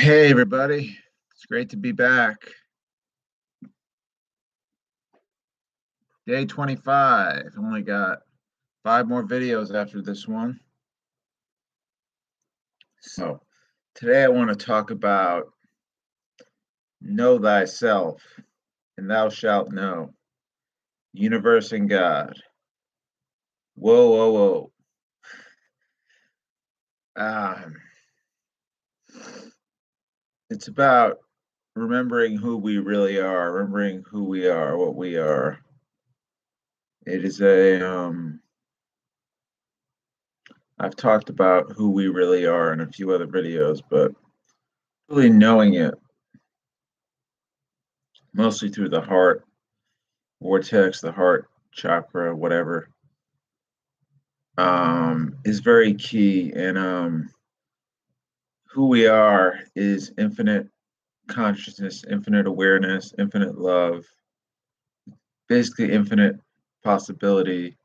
Hey, everybody. It's great to be back. Day 25. Only got 5 more videos after this one. So, today I want to talk about know thyself, and thou shalt know. Universe and God. Whoa, whoa, whoa. Um, it's about remembering who we really are, remembering who we are, what we are. It is I've talked about who we really are in a few other videos, but really knowing it, mostly through the heart vortex, the heart chakra, whatever, is very key. And who we are is infinite consciousness, infinite awareness, infinite love, basically infinite possibility,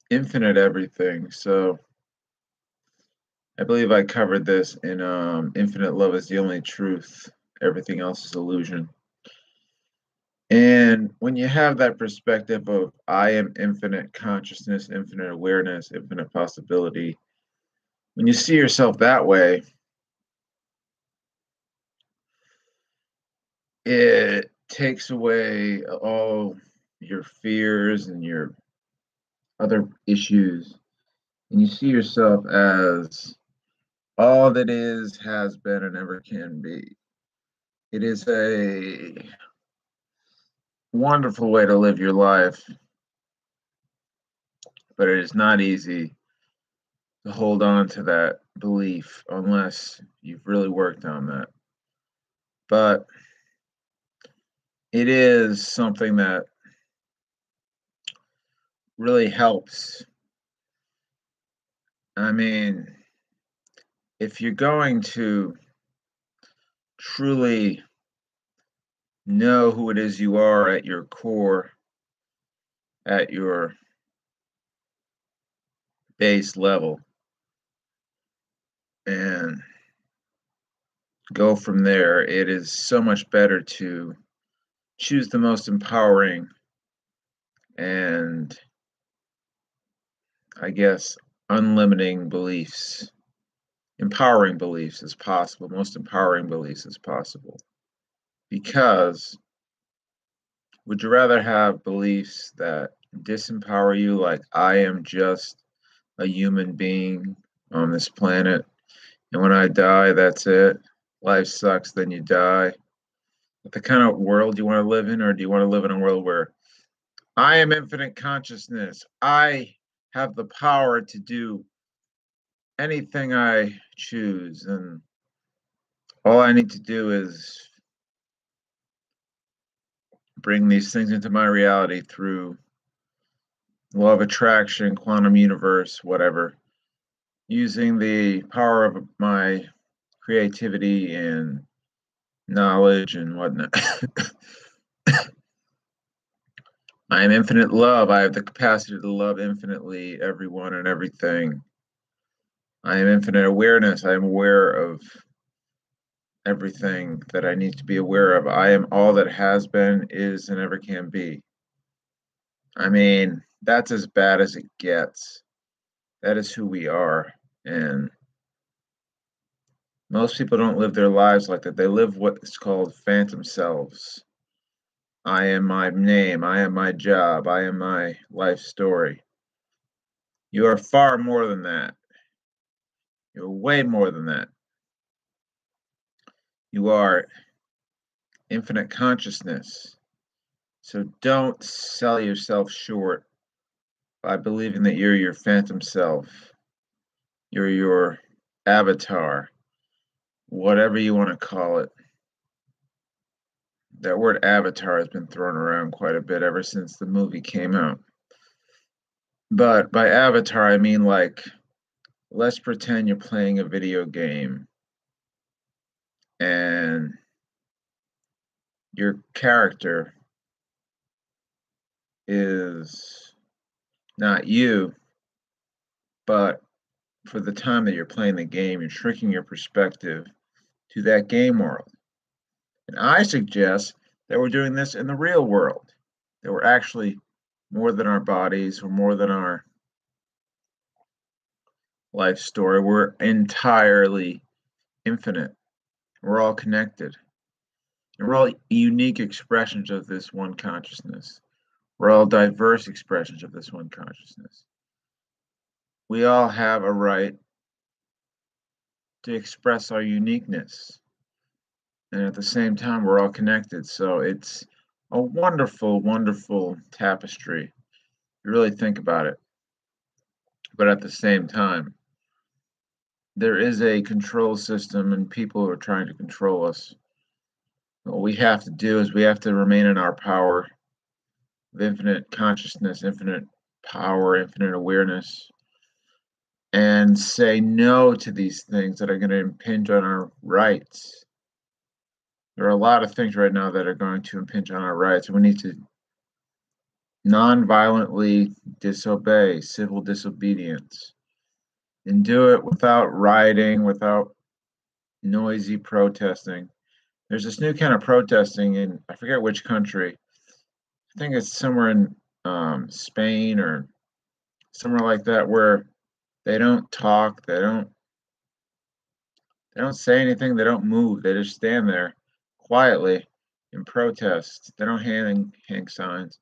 infinite everything. So I believe I covered this in Infinite Love is the Only Truth. Everything else is illusion. And when you have that perspective of I am infinite consciousness, infinite awareness, infinite possibility, when you see yourself that way, it takes away all your fears and your other issues. And you see yourself as all that is, has been, and ever can be. It is a wonderful way to live your life, but it is not easy to hold on to that belief unless you've really worked on that. But it is something that really helps. I mean, if you're going to truly know who it is you are at your core, at your base level, and go from there, it is so much better to choose the most empowering and, I guess, unlimiting beliefs, empowering beliefs as possible, most empowering beliefs as possible. Because would you rather have beliefs that disempower you, like I am just a human being on this planet, and when I die, that's it? Life sucks, then you die. The kind of world you want to live in, or do you want to live in a world where I am infinite consciousness? I have the power to do anything I choose, and all I need to do is bring these things into my reality through law of attraction, quantum universe, whatever, using the power of my creativity and knowledge and whatnot. I am infinite love. I have the capacity to love infinitely everyone and everything. I am infinite awareness. I am aware of everything that I need to be aware of. I am all that has been, is, and ever can be. I mean, that's as bad as it gets. That is who we are. And most people don't live their lives like that. They live what is called phantom selves. I am my name. I am my job. I am my life story. You are far more than that. You're way more than that. You are infinite consciousness. So don't sell yourself short by believing that you're your phantom self. You're your avatar, whatever you want to call it. That word avatar has been thrown around quite a bit ever since the movie came out. But by avatar, I mean like, let's pretend you're playing a video game and your character is not you, but for the time that you're playing the game, you're shrinking your perspective to that game world. And I suggest that we're doing this in the real world, that we're actually more than our bodies, we're more than our life story, we're entirely infinite. We're all connected. And we're all unique expressions of this one consciousness. We're all diverse expressions of this one consciousness. We all have a right to express our uniqueness. And at the same time, we're all connected. So it's a wonderful, wonderful tapestry. You really think about it. But at the same time, there is a control system and people who are trying to control us. What we have to do is we have to remain in our power of infinite consciousness, infinite power, infinite awareness, and say no to these things that are going to impinge on our rights. There are a lot of things right now that are going to impinge on our rights, and we need to non-violently disobey, civil disobedience, and do it without rioting, without noisy protesting. There's this new kind of protesting in, I forget which country. I think it's somewhere in Spain or somewhere like that, where they don't talk, they don't say anything, they don't move, they just stand there quietly and protest. They don't hang signs.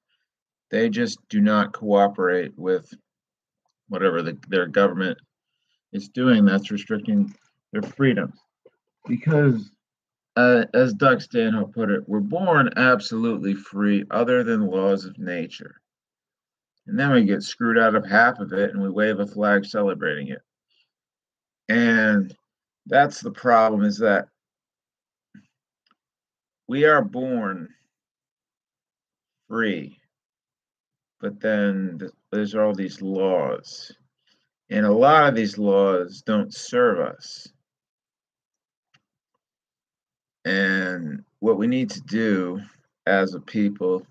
They just do not cooperate with whatever their government is doing that's restricting their freedoms. Because, as Doug Stanhope put it, we're born absolutely free other than laws of nature. And then we get screwed out of half of it and we wave a flag celebrating it. And that's the problem, is that we are born free, but then there's all these laws. And a lot of these laws don't serve us. And what we need to do as a people,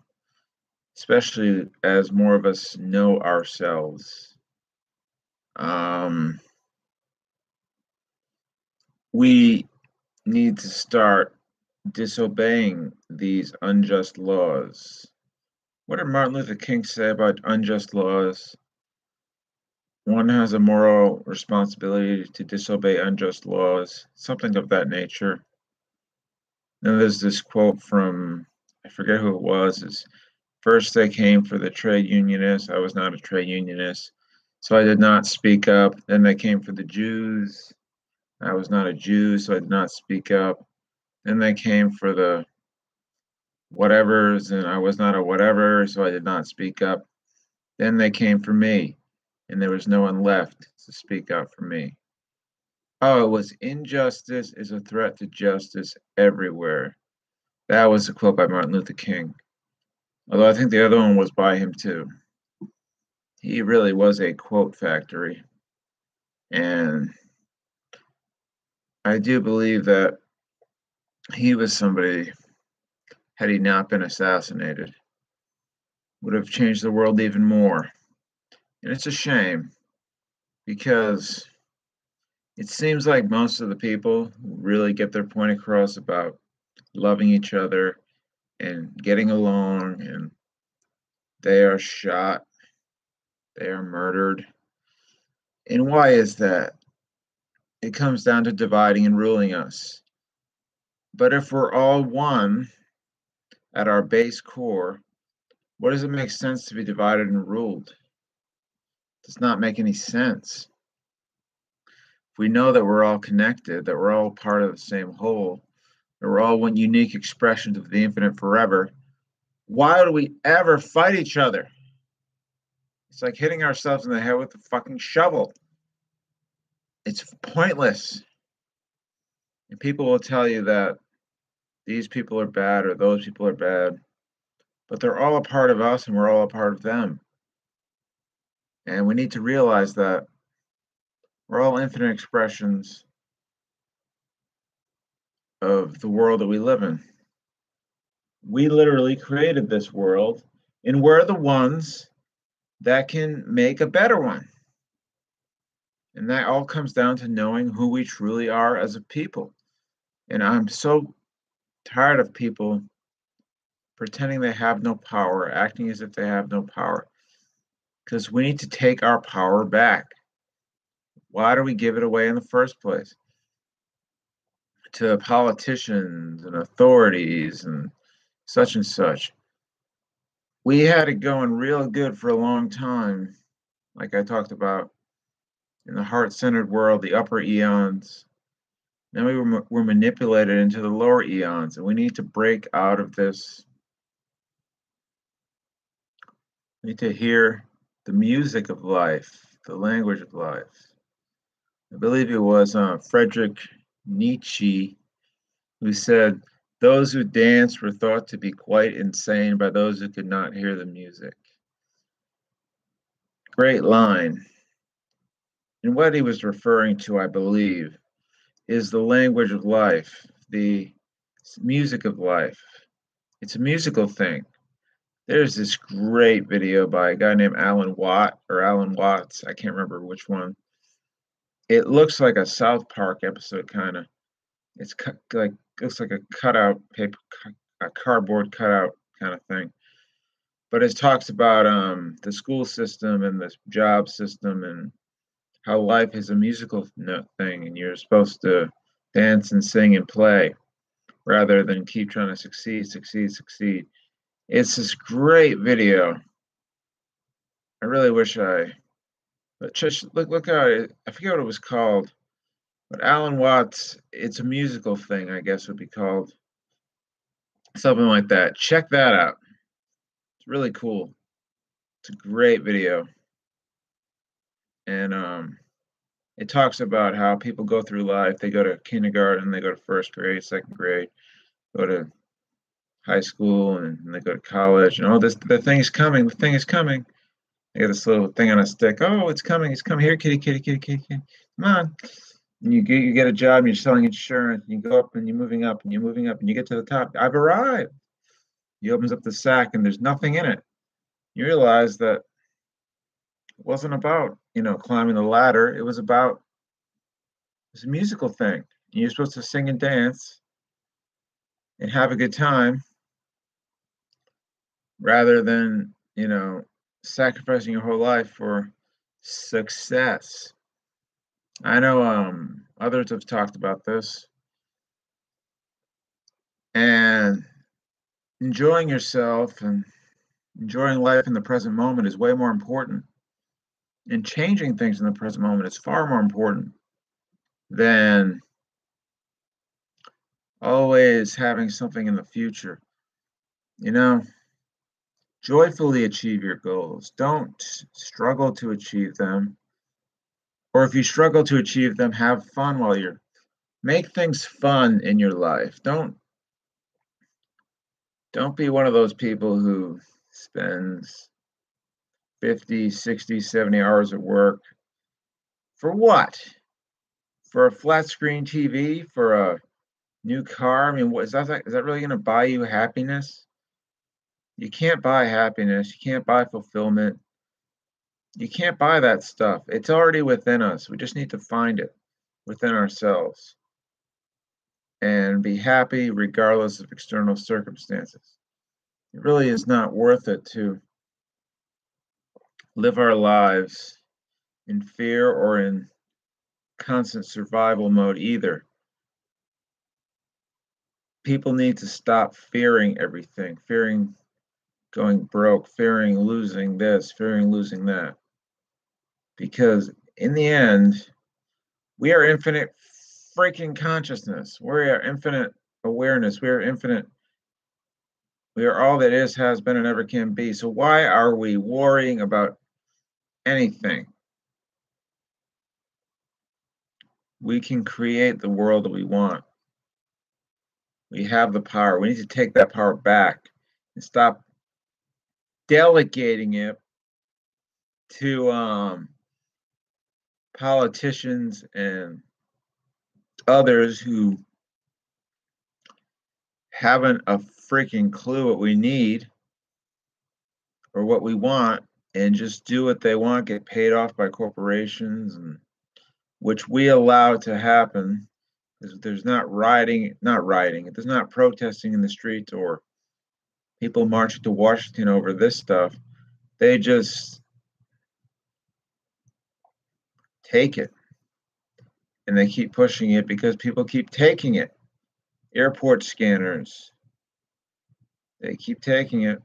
especially as more of us know ourselves, we need to start disobeying these unjust laws. What did Martin Luther King say about unjust laws? One has a moral responsibility to disobey unjust laws, something of that nature. Then there's this quote from, I forget who it was, is first they came for the trade unionists. I was not a trade unionist, so I did not speak up. Then they came for the Jews. I was not a Jew, so I did not speak up. Then they came for the whatevers, and I was not a whatever, so I did not speak up. Then they came for me, and there was no one left to speak up for me. Oh, it was injustice is a threat to justice everywhere. That was a quote by Martin Luther King. Although I think the other one was by him too. He really was a quote factory. And I do believe that he was somebody, had he not been assassinated, would have changed the world even more. And it's a shame because it seems like most of the people who really get their point across about loving each other and getting along, and they are shot, they are murdered. And why is that? It comes down to dividing and ruling us. But if we're all one at our base core, what does it make sense to be divided and ruled? It does not make any sense. If we know that we're all connected, that we're all part of the same whole, that we're all one unique expression of the infinite forever, why do we ever fight each other? It's like hitting ourselves in the head with a fucking shovel. It's pointless. And people will tell you that these people are bad or those people are bad, but they're all a part of us and we're all a part of them. And we need to realize that we're all infinite expressions of the world that we live in. We literally created this world, and we're the ones that can make a better one. And that all comes down to knowing who we truly are as a people. And I'm so tired of people pretending they have no power, acting as if they have no power, because we need to take our power back. Why do we give it away in the first place? To politicians and authorities and such. We had it going real good for a long time, like I talked about in the heart centered world, the upper eons. Then we're manipulated into the lower eons, and we need to break out of this. We need to hear the music of life, the language of life. I believe it was Friedrich Nietzsche who said, "Those who danced were thought to be quite insane by those who could not hear the music." Great line. And what he was referring to, I believe, is the language of life, the music of life. It's a musical thing. There's this great video by a guy named Alan Watt or Alan Watts. I can't remember which one. It looks like a South Park episode, kind of. It's like looks like a cutout paper, a cardboard cutout kind of thing. But it talks about the school system and the job system and how life is a musical thing, and you're supposed to dance and sing and play rather than keep trying to succeed. It's this great video. I really wish but just look how I forget what it was called, but Alan Watts. It's a musical thing, I guess would be called something like that. Check that out. It's really cool. It's a great video, and it talks about how people go through life. They go to kindergarten, they go to first grade, second grade, go to high school, and they go to college. And oh, the thing is coming. The thing is coming. They got this little thing on a stick. Oh, it's coming. It's coming. Here, kitty. Come on. And you get a job. And you're selling insurance. And you go up and you're moving up and you're moving up and you get to the top. I've arrived. He opens up the sack and there's nothing in it. You realize that it wasn't about climbing the ladder. It was a musical thing. And you're supposed to sing and dance and have a good time rather than sacrificing your whole life for success. I know others have talked about this, and enjoying yourself and enjoying life in the present moment is way more important. And changing things in the present moment is far more important than always having something in the future. You know, joyfully achieve your goals. Don't struggle to achieve them. Or if you struggle to achieve them, have fun while you're make things fun in your life. Don't be one of those people who spends 50, 60, 70 hours at work for what? For a flat screen TV, for a new car? I mean, is that really going to buy you happiness? You can't buy happiness. You can't buy fulfillment. You can't buy that stuff. It's already within us. We just need to find it within ourselves and be happy regardless of external circumstances. It really is not worth it to live our lives in fear or in constant survival mode either. People need to stop fearing everything, fearing going broke, fearing losing this, fearing losing that. Because in the end, we are infinite freaking consciousness. We are infinite awareness. We are infinite. We are all that is, has been, and ever can be. So why are we worrying about anything? We can create the world that we want. We have the power. We need to take that power back and stop delegating it to politicians and others who haven't a freaking clue what we need or what we want and just do what they want, get paid off by corporations and which we allow to happen, there's not rioting, there's not protesting in the streets or people marching to Washington over this stuff. They just take it and they keep pushing it because people keep taking it. Airport scanners, they keep taking it.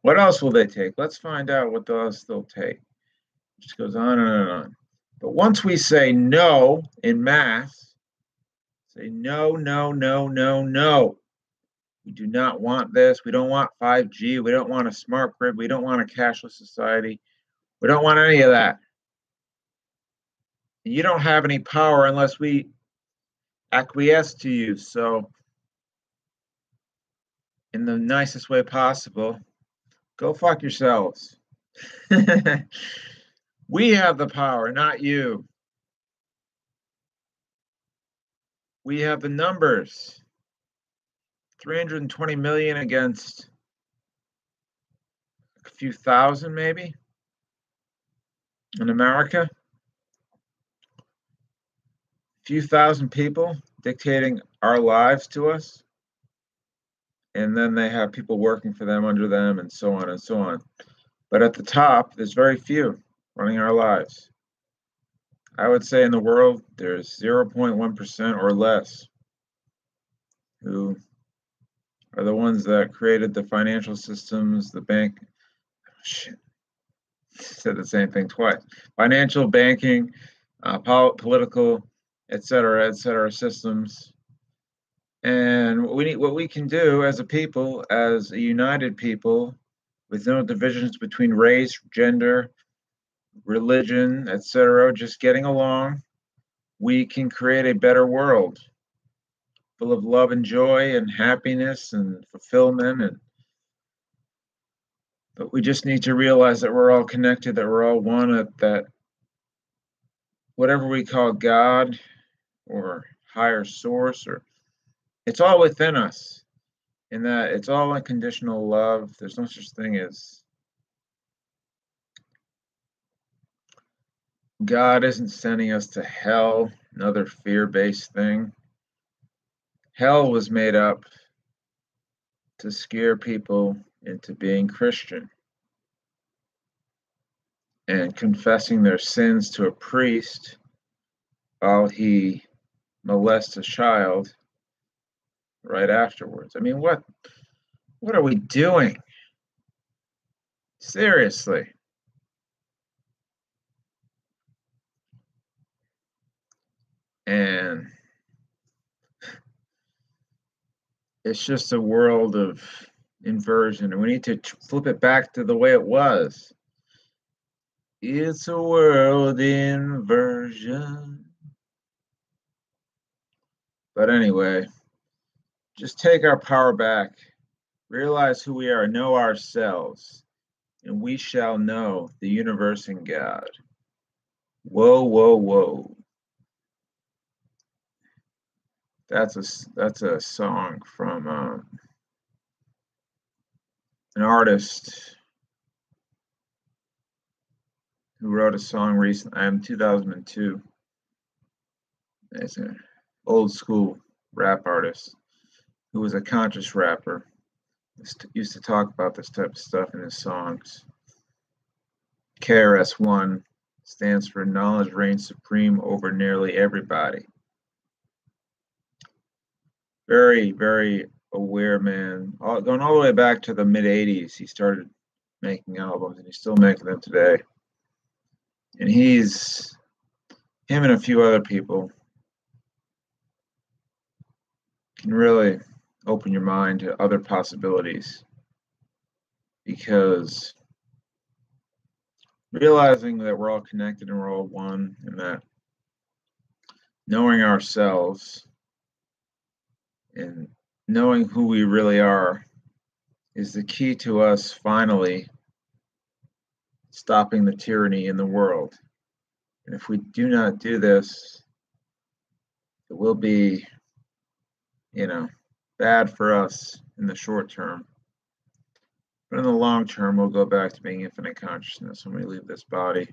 What else will they take? Let's find out what else they'll take. It just goes on and on and on. But once we say no in mass, say no, no, no, no, no. We do not want this. We don't want 5G. We don't want a smart grid. We don't want a cashless society. We don't want any of that. You don't have any power unless we acquiesce to you. So, in the nicest way possible, go fuck yourselves. We have the power, not you. We have the numbers. 320 million against a few thousand, maybe, in America. A few thousand people dictating our lives to us. And then they have people working for them, under them, and so on and so on. But at the top, there's very few running our lives. I would say in the world, there's 0.1% or less who are the ones that created the financial systems, the bank. Shit, said the same thing twice. Financial, banking, political, et cetera, systems. And what we can do as a people, as a united people, with no divisions between race, gender, religion, etc., just getting along, we can create a better world full of love and joy and happiness and fulfillment. But we just need to realize that we're all connected, that we're all one, that whatever we call God or higher source, or it's all within us, in that it's all unconditional love. There's no such thing as God isn't sending us to hell, another fear-based thing. Hell was made up to scare people into being Christian and confessing their sins to a priest while he molests a child right afterwards. I mean, what are we doing? Seriously. And it's just a world of inversion, and we need to flip it back to the way it was. It's a world inversion. But anyway, just take our power back, realize who we are, know ourselves, and we shall know the universe and God. Whoa, whoa, whoa. That's a song from an artist who wrote a song recently. I'm 2002. It's an old school rap artist who was a conscious rapper. Used to talk about this type of stuff in his songs. KRS-One stands for knowledge reigns supreme over nearly everybody. Very, very aware man. Going all the way back to the mid 80s, he started making albums, and he's still making them today. And him and a few other people can really open your mind to other possibilities, because realizing that we're all connected and we're all one, and that knowing ourselves and knowing who we really are is the key to us finally stopping the tyranny in the world. And if we do not do this, it will be, bad for us in the short term. But in the long term, we'll go back to being infinite consciousness when we leave this body.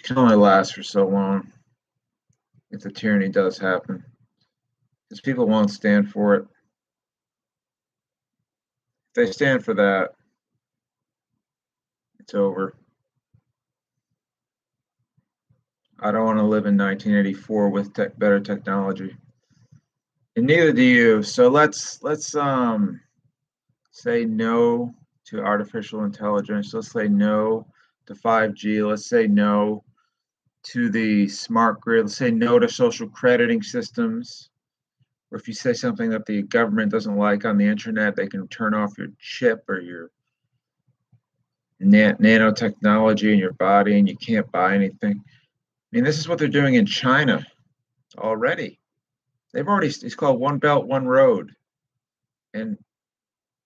can only last for so long if the tyranny does happen, because people won't stand for it. If they stand for that, it's over. I don't want to live in 1984 with better technology, and neither do you. So let's say no to artificial intelligence. Let's say no to 5G. Let's say no to the smart grid. Let's say no to social crediting systems. Or if you say something that the government doesn't like on the internet, they can turn off your chip or your nanotechnology in your body and you can't buy anything. I mean, this is what they're doing in China already. It's called One Belt, One Road. And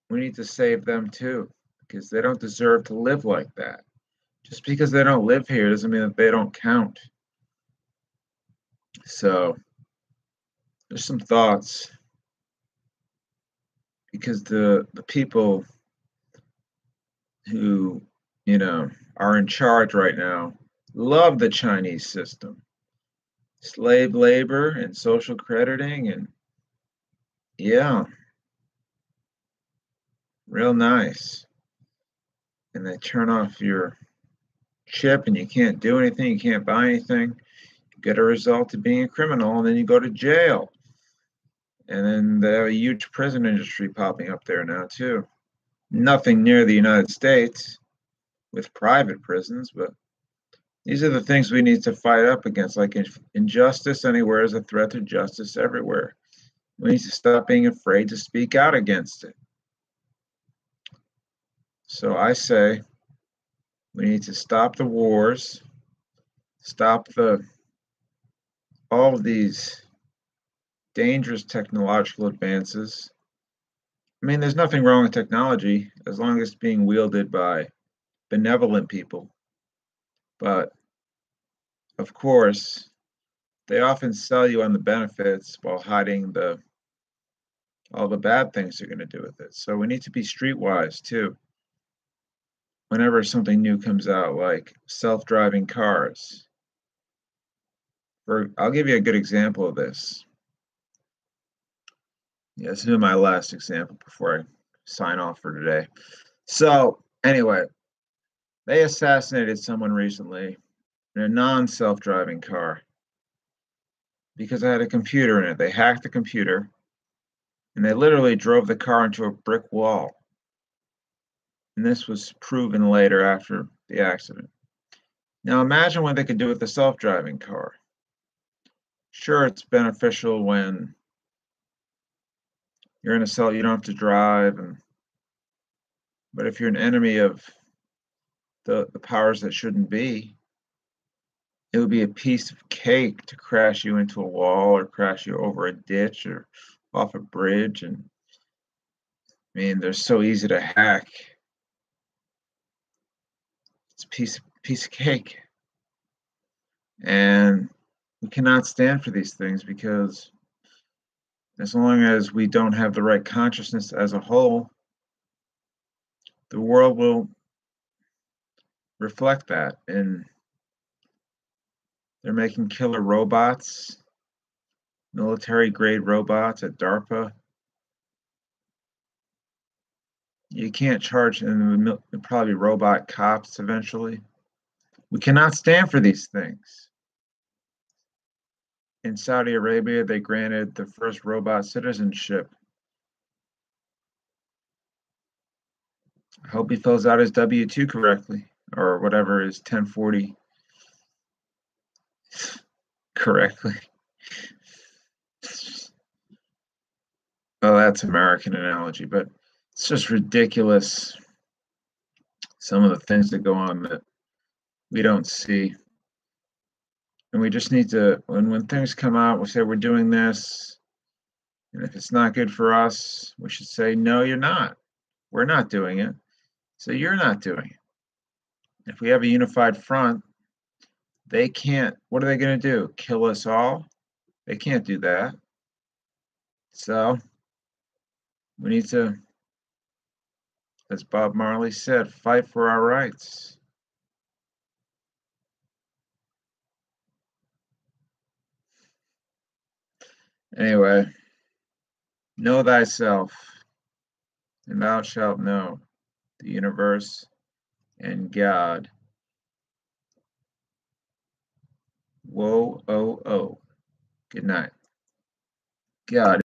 we need to save them too, because they don't deserve to live like that. Just because they don't live here doesn't mean that they don't count. So there's some thoughts, because the people who, are in charge right now love the Chinese system. Slave labor and social crediting, and yeah, real nice. And they turn off your chip and you can't do anything, you can't buy anything. You get a result of being a criminal, and then you go to jail. And then they have a huge prison industry popping up there now too. Nothing near the United States with private prisons, but these are the things we need to fight up against. Like injustice anywhere is a threat to justice everywhere. We need to stop being afraid to speak out against it. So I say we need to stop the wars, stop all of these dangerous technological advances. I mean, there's nothing wrong with technology as long as it's being wielded by benevolent people. But of course, they often sell you on the benefits while hiding all the bad things they're going to do with it. So we need to be streetwise too. Whenever something new comes out, like self-driving cars, I'll give you a good example of this. Yeah, this is my last example before I sign off for today. So anyway, they assassinated someone recently in a non-self-driving car because it had a computer in it. They hacked the computer and they literally drove the car into a brick wall. And this was proven later after the accident. Now imagine what they could do with the self-driving car. Sure, it's beneficial when you're in a cell, you don't have to drive, but if you're an enemy of the powers that shouldn't be, it would be a piece of cake to crash you into a wall or crash you over a ditch or off a bridge. And I mean, they're so easy to hack. It's a piece of cake. And we cannot stand for these things, because as long as we don't have the right consciousness as a whole, the world will reflect that. And they're making killer robots, military grade robots at DARPA. You can't charge them, probably robot cops eventually. We cannot stand for these things. In Saudi Arabia, they granted the first robot citizenship. I hope he fills out his W-2 correctly, or whatever is 1040 correctly. Oh, that's American analogy, but it's just ridiculous. Some of the things that go on that we don't see. And we just need to, when things come out, we say we're doing this. And if it's not good for us, we should say, no, you're not. We're not doing it. So you're not doing it. If we have a unified front, they can't, what are they going to do? Kill us all? They can't do that. So we need to, as Bob Marley said, fight for our rights. Anyway, know thyself, and thou shalt know the universe and God. Whoa, oh, oh. Good night. God.